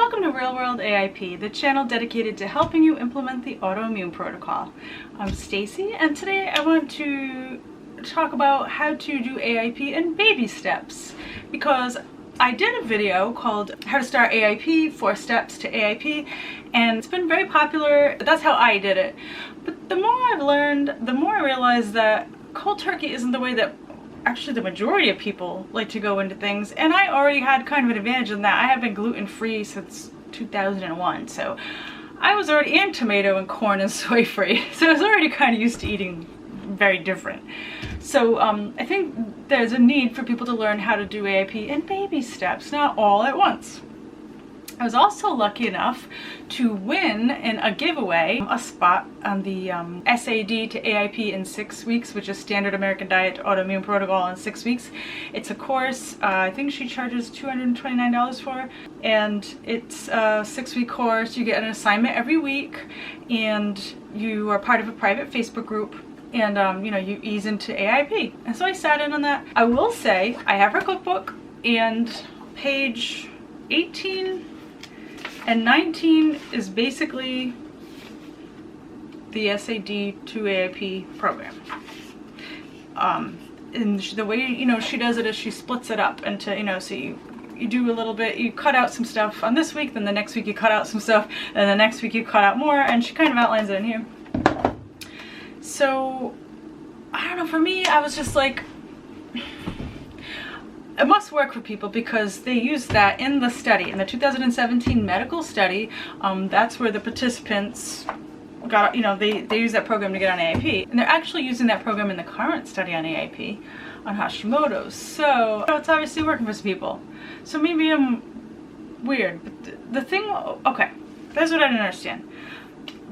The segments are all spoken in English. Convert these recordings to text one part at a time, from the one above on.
Welcome to World AIP, the channel dedicated to helping you implement the autoimmune protocol. I'm Stacy, and today I want to talk about how to do AIP in baby steps, because I did a video called How to Start AIP, 4 Steps to AIP, and it's been very popular. That's how I did it. But the more I've learned, the more I realize that cold turkey isn't the way that actually the majority of people like to go into things, and I already had kind of an advantage in that I have been gluten-free since 2001, so I was already in tomato and corn and soy free, so I was already kind of used to eating very different. So I think there's a need for people to learn how to do AIP in baby steps, not all at once. I was also lucky enough to win in a giveaway a spot on the SAD to AIP in 6 weeks, which is Standard American Diet to Autoimmune Protocol in 6 weeks. It's a course I think she charges $229 for, and it's a 6-week course. You get an assignment every week, and you are part of a private Facebook group, and you know, you ease into AIP. And so I sat in on that. I will say I have her cookbook, and page 18 and 19 is basically the SAD to AIP program. And the way, you know, she does it is she splits it up into, you know, so you do a little bit, you cut out some stuff on this week, then the next week you cut out some stuff, and the next week you cut out more, and she kind of outlines it in here. So, I don't know, for me, I was just like, it must work for people because they use that in the study, in the 2017 medical study. That's where the participants got, you know, they use that program to get on AIP. And they're actually using that program in the current study on AIP, on Hashimoto's. So it's obviously working for some people. So maybe I'm weird. But the thing, okay, that's what I didn't understand.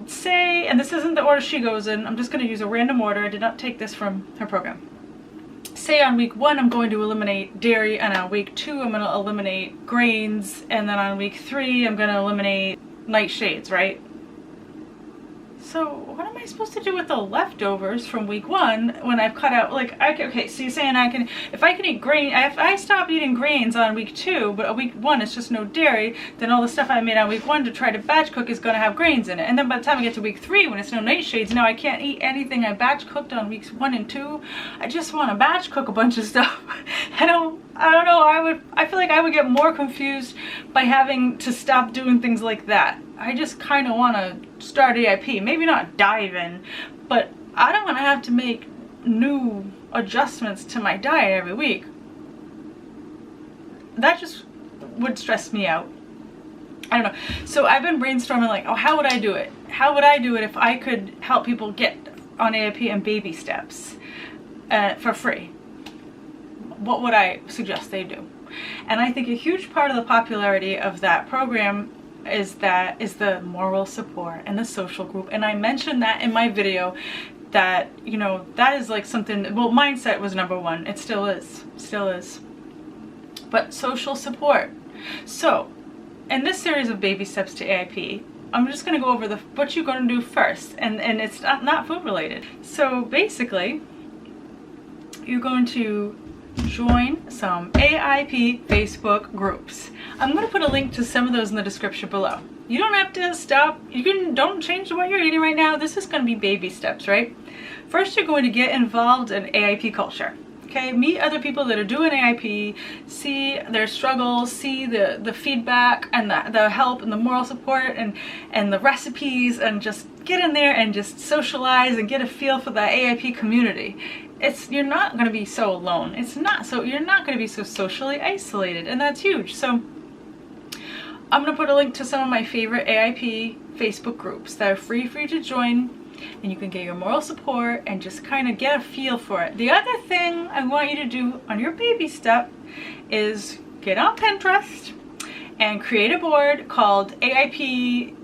Say, and this isn't the order she goes in, I'm just going to use a random order. I did not take this from her program. Say on week 1 I'm going to eliminate dairy, and on week 2 I'm going to eliminate grains, and then on week 3 I'm going to eliminate nightshades, right? So what am I supposed to do with the leftovers from week 1 when I've cut out, like, okay, so you're saying I can, if I can eat grain, if I stop eating grains on week 2, but week 1 it's just no dairy, then all the stuff I made on week 1 to try to batch cook is going to have grains in it. And then by the time I get to week 3, when it's no nightshades, now I can't eat anything I batch cooked on weeks 1 and 2. I just want to batch cook a bunch of stuff. I don't know, I feel like I would get more confused by having to stop doing things like that. I just kind of want to start AIP, maybe not dive in, but I don't want to have to make new adjustments to my diet every week. That just would stress me out. I don't know. So I've been brainstorming, like, oh, how would I do it? How would I do it if I could help people get on AIP in baby steps for free? What would I suggest they do? And I think a huge part of the popularity of that program is the moral support and the social group. And I mentioned that in my video, that, you know, that is like something, well, mindset was number 1. It still is, but social support. So in this series of baby steps to AIP, I'm just going to go over what you're going to do first, and it's not food related. So basically, you're going to join some AIP Facebook groups. I'm going to put a link to some of those in the description below. You don't have to stop. Don't change what you're eating right now. This is going to be baby steps, right? First, you're going to get involved in AIP culture. Okay, meet other people that are doing AIP, see their struggles, see the feedback and the help and the moral support and the recipes, and just get in there and just socialize and get a feel for the AIP community. You're not going to be so alone. You're not going to be so socially isolated, and that's huge. So I'm going to put a link to some of my favorite AIP Facebook groups that are free for you to join, and you can get your moral support and just kind of get a feel for it. The other thing I want you to do on your baby step is get on Pinterest and create a board called AIP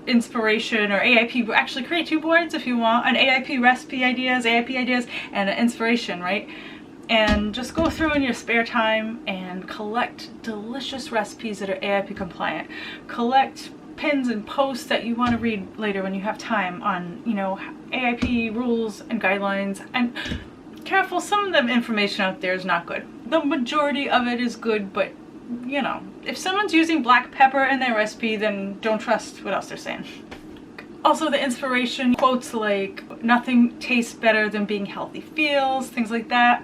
Inspiration, or AIP, actually create 2 boards if you want, an AIP recipe ideas, AIP ideas, and an inspiration, right? And just go through in your spare time and collect delicious recipes that are AIP compliant. Collect pins and posts that you want to read later when you have time on, you know, AIP rules and guidelines. And careful, some of the information out there is not good. The majority of it is good, but you know, if someone's using black pepper in their recipe, then don't trust what else they're saying. Also, the inspiration quotes like, nothing tastes better than being healthy feels, things like that.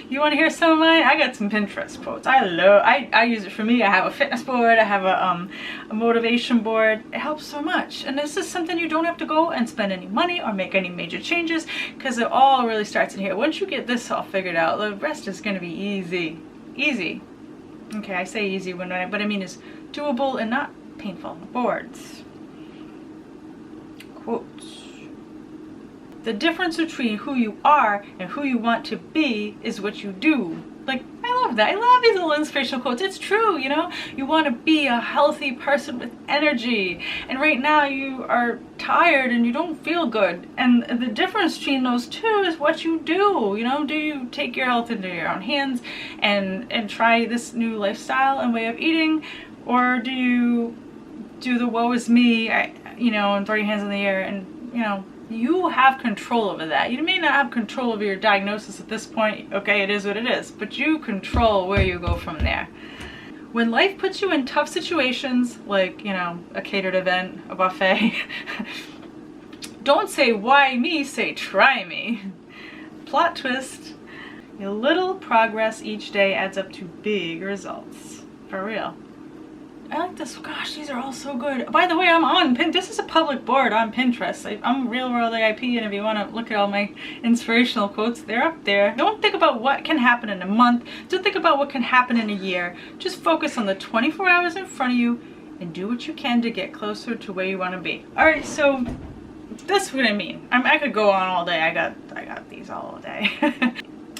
You want to hear some of mine? I got some Pinterest quotes. I use it for me. I have a fitness board. I have a motivation board. It helps so much. And this is something you don't have to go and spend any money or make any major changes, because it all really starts in here. Once you get this all figured out, the rest is going to be easy. Easy. Okay, I say easy but I mean is doable and not painful. Boards. Quotes. The difference between who you are and who you want to be is what you do. Like, I love that. I love these little inspirational quotes. It's true, you know? You want to be a healthy person with energy. And right now you are tired and you don't feel good. And the difference between those two is what you do. You know, do you take your health into your own hands and try this new lifestyle and way of eating? Or do you do the woe is me, you know, and throw your hands in the air and, you know, you have control over that. You may not have control over your diagnosis at this point. Okay, it is what it is, but you control where you go from there. When life puts you in tough situations, like, you know, a catered event, a buffet, don't say why me, say try me. Plot twist, a little progress each day adds up to big results. For real. I like this. Gosh, these are all so good. By the way, I'm on Pinterest. This is a public board on Pinterest. I'm Real World AIP, and if you want to look at all my inspirational quotes, they're up there. Don't think about what can happen in a month. Don't think about what can happen in a year. Just focus on the 24 hours in front of you and do what you can to get closer to where you want to be. All right, so that's what I mean. I could go on all day. I got these all day.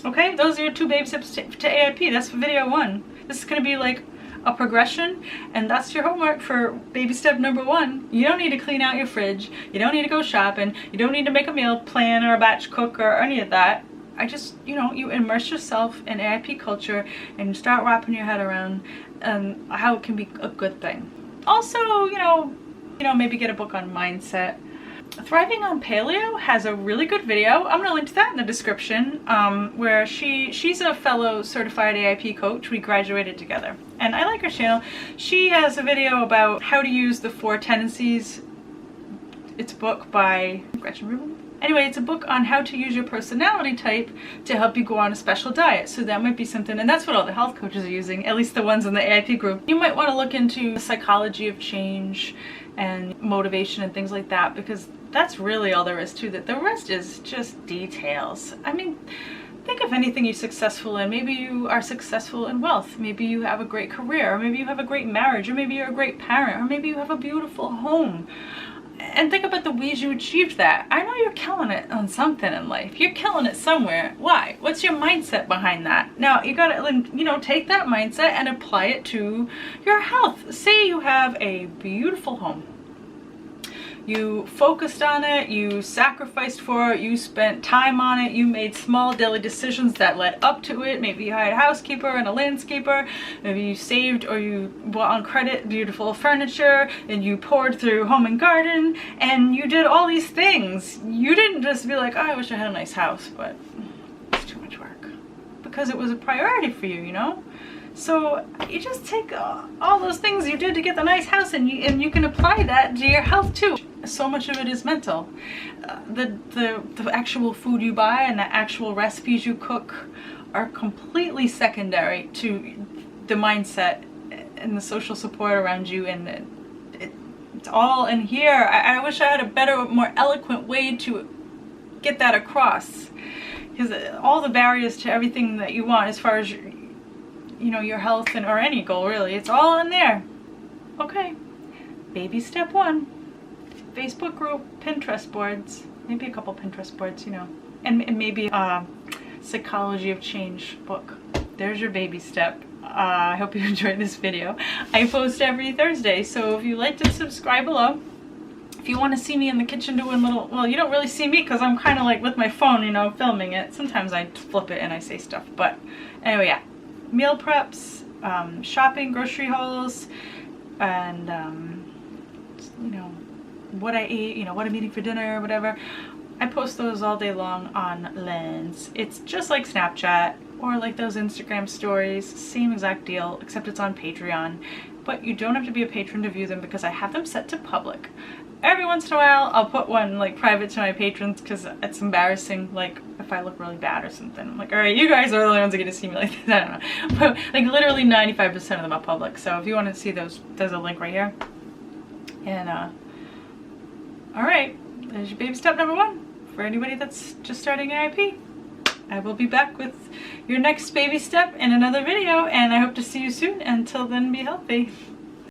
Okay, those are your 2 baby steps to AIP. That's video 1. This is going to be like a progression, and that's your homework for baby step number 1. You don't need to clean out your fridge. You don't need to go shopping. You don't need to make a meal plan or a batch cook or any of that. I just, you know, you immerse yourself in AIP culture and start wrapping your head around how it can be a good thing. Also, you know, maybe get a book on mindset. Thriving on Paleo has a really good video. I'm gonna link to that in the description, where she's a fellow certified AIP coach. We graduated together, and I like her channel. She has a video about how to use the 4 tendencies. It's a book by Gretchen Rubin. Anyway, it's a book on how to use your personality type to help you go on a special diet. So that might be something, and that's what all the health coaches are using, at least the ones in the AIP group. You might want to look into the psychology of change and motivation and things like that, because that's really all there is to that. The rest is just details. I mean, think of anything you're successful in. Maybe you are successful in wealth. Maybe you have a great career, or maybe you have a great marriage, or maybe you're a great parent, or maybe you have a beautiful home. And think about the ways you achieved that. I know you're killing it on something in life. You're killing it somewhere. Why? What's your mindset behind that? Now, you gotta, you know, take that mindset and apply it to your health. Say you have a beautiful home. You focused on it, you sacrificed for it, you spent time on it, you made small daily decisions that led up to it. Maybe you hired a housekeeper and a landscaper, maybe you saved or you bought on credit beautiful furniture, and you poured through home and garden, and you did all these things. You didn't just be like, oh, I wish I had a nice house, but it's too much work. Because it was a priority for you, you know? So you just take all those things you did to get the nice house, and you can apply that to your health too. So much of it is mental. The actual food you buy and the actual recipes you cook are completely secondary to the mindset and the social support around you, and it's all in here. I wish I had a better, more eloquent way to get that across, because all the barriers to everything that you want as far as your health or any goal, really, it's all in there. Okay, baby step 1. Facebook group, Pinterest boards, maybe a couple Pinterest boards, and maybe a Psychology of Change book. There's your baby step. I hope you enjoyed this video. I post every Thursday, so if you like to subscribe below. If you want to see me in the kitchen doing well, you don't really see me because I'm kind of like with my phone, filming it. Sometimes I flip it and I say stuff, but anyway, yeah. Meal preps, shopping, grocery hauls, and what I ate, what I'm eating for dinner, whatever. I post those all day long on Lens. It's just like Snapchat. or like those Instagram stories, same exact deal, except it's on Patreon. But you don't have to be a patron to view them because I have them set to public. Every once in a while, I'll put one like private to my patrons because it's embarrassing, like if I look really bad or something. I'm like, all right, you guys are the only ones that get to see me like this. I don't know. But like literally 95% of them are public. So if you want to see those, there's a link right here. And all right, there's your baby step number 1 for anybody that's just starting AIP. I will be back with your next baby step in another video, and I hope to see you soon. Until then, be healthy.